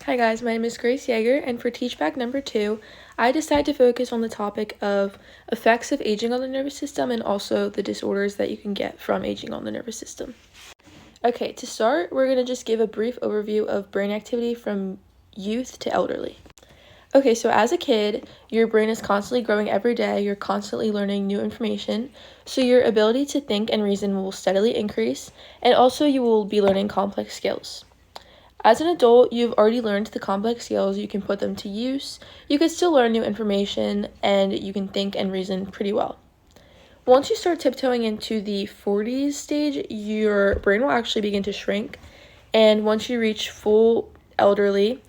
Hi guys, my name is Grace Yeager, and for Teach Back number 2, I decided to focus on the topic of effects of aging on the nervous system and also the disorders that you can get from aging on the nervous system. Okay, to start, we're going to just give a brief overview of brain activity from youth to elderly. Okay, so as a kid, your brain is constantly growing every day, you're constantly learning new information, so your ability to think and reason will steadily increase, and also you will be learning complex skills. As an adult, you've already learned the complex skills, you can put them to use, you can still learn new information, and you can think and reason pretty well. Once you start tiptoeing into the 40s stage, your brain will actually begin to shrink, and once you reach full elderly,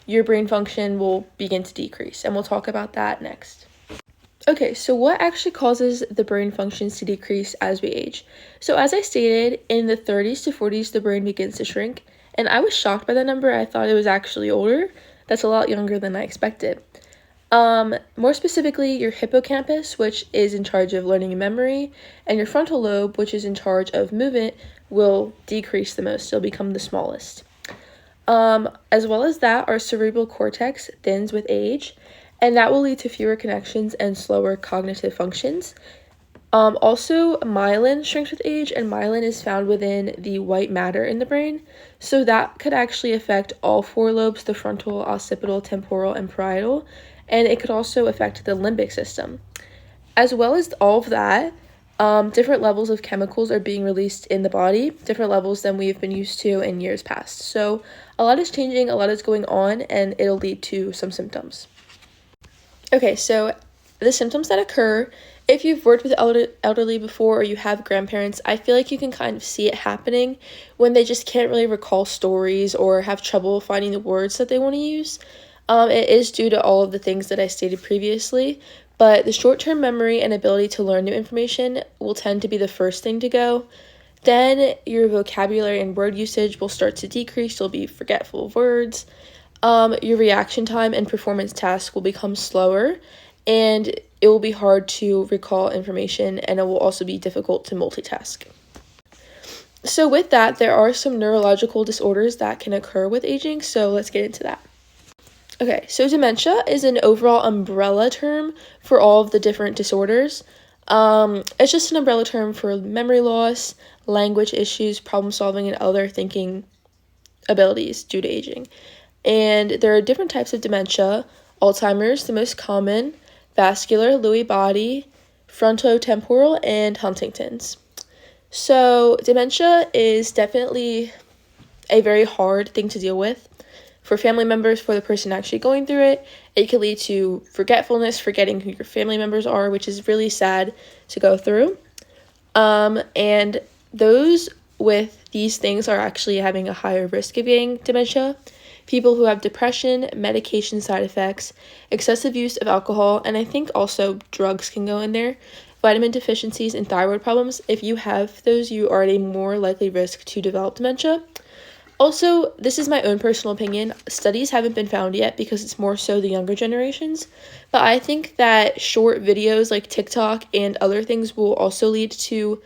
your brain function will begin to decrease, and we'll talk about that next. Okay, so what actually causes the brain functions to decrease as we age? So as I stated, in the 30s to 40s, the brain begins to shrink, and I was shocked by that number. I thought it was actually older. That's a lot younger than I expected. More specifically, your hippocampus, which is in charge of learning and memory, and your frontal lobe, which is in charge of movement, will decrease the most. It'll become the smallest. As well as that, our cerebral cortex thins with age, and that will lead to fewer connections and slower cognitive functions. Also, myelin shrinks with age, and myelin is found within the white matter in the brain, so that could actually affect all four lobes, the frontal, occipital, temporal, and parietal, and it could also affect the limbic system. As well as all of that, different levels of chemicals are being released in the body, different levels than we've been used to in years past. So a lot is changing, a lot is going on, and it'll lead to some symptoms. Okay, so the symptoms that occur, if you've worked with elderly before or you have grandparents, I feel like you can kind of see it happening when they just can't really recall stories or have trouble finding the words that they want to use. It is due to all of the things that I stated previously, but the short-term memory and ability to learn new information will tend to be the first thing to go. Then your vocabulary and word usage will start to decrease. You'll be forgetful of words. Your reaction time and performance tasks will become slower, and it will be hard to recall information, and it will also be difficult to multitask. So with that, there are some neurological disorders that can occur with aging, so let's get into that. Okay, so dementia is an overall umbrella term for all of the different disorders. It's just an umbrella term for memory loss, language issues, problem solving, and other thinking abilities due to aging. And there are different types of dementia. Alzheimer's, the most common, vascular, Lewy body, frontotemporal, and Huntington's. So dementia is definitely a very hard thing to deal with for family members, for the person actually going through it. It can lead to forgetfulness, forgetting who your family members are, which is really sad to go through. And those with these things are actually having a higher risk of getting dementia. People who have depression, medication side effects, excessive use of alcohol, and I think also drugs can go in there, vitamin deficiencies, and thyroid problems. If you have those, you are at a more likely risk to develop dementia. Also, this is my own personal opinion. Studies haven't been found yet because it's more so the younger generations, but I think that short videos like TikTok and other things will also lead to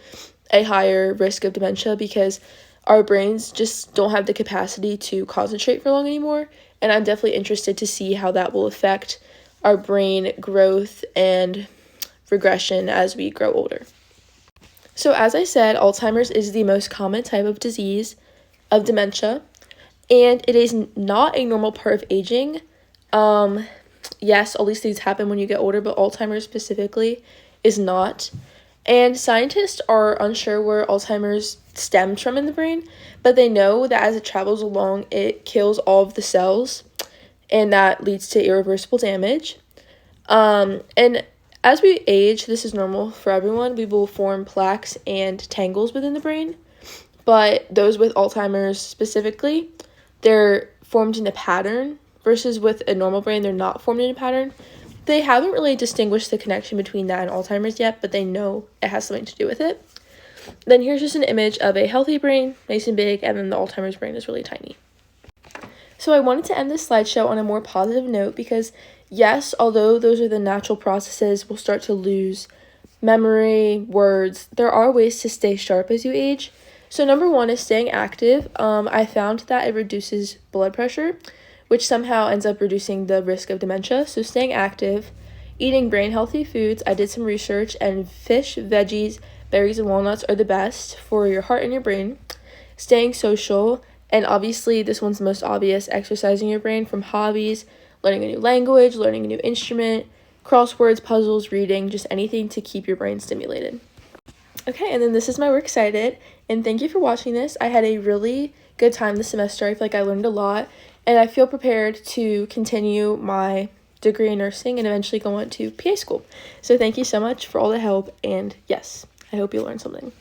a higher risk of dementia because our brains just don't have the capacity to concentrate for long anymore, and I'm definitely interested to see how that will affect our brain growth and regression as we grow older. So as I said, Alzheimer's is the most common type of disease of dementia, and it is not a normal part of aging. Yes, all these things happen when you get older, but Alzheimer's specifically is not. And scientists are unsure where Alzheimer's stems from in the brain, but they know that as it travels along, it kills all of the cells, and that leads to irreversible damage. And as we age, this is normal for everyone, we will form plaques and tangles within the brain, but those with Alzheimer's specifically, they're formed in a pattern, versus with a normal brain, they're not formed in a pattern. They haven't really distinguished the connection between that and Alzheimer's yet, but they know it has something to do with it. Then here's just an image of a healthy brain, nice and big, and then the Alzheimer's brain is really tiny. So I wanted to end this slideshow on a more positive note because, yes, although those are the natural processes, we'll start to lose memory, words. There are ways to stay sharp as you age. So number one is staying active. I found that it reduces blood pressure, which somehow ends up reducing the risk of dementia. So staying active, eating brain healthy foods. I did some research, and fish, veggies, berries, and walnuts are the best for your heart and your brain. Staying social, and obviously this one's the most obvious, exercising your brain from hobbies, learning a new language, learning a new instrument, crosswords, puzzles, reading, just anything to keep your brain stimulated. Okay, and then this is my Works Cited, and thank you for watching this. I had a really good time this semester. I feel like I learned a lot, and I feel prepared to continue my degree in nursing and eventually go on to PA school. So thank you so much for all the help, and yes, I hope you learned something.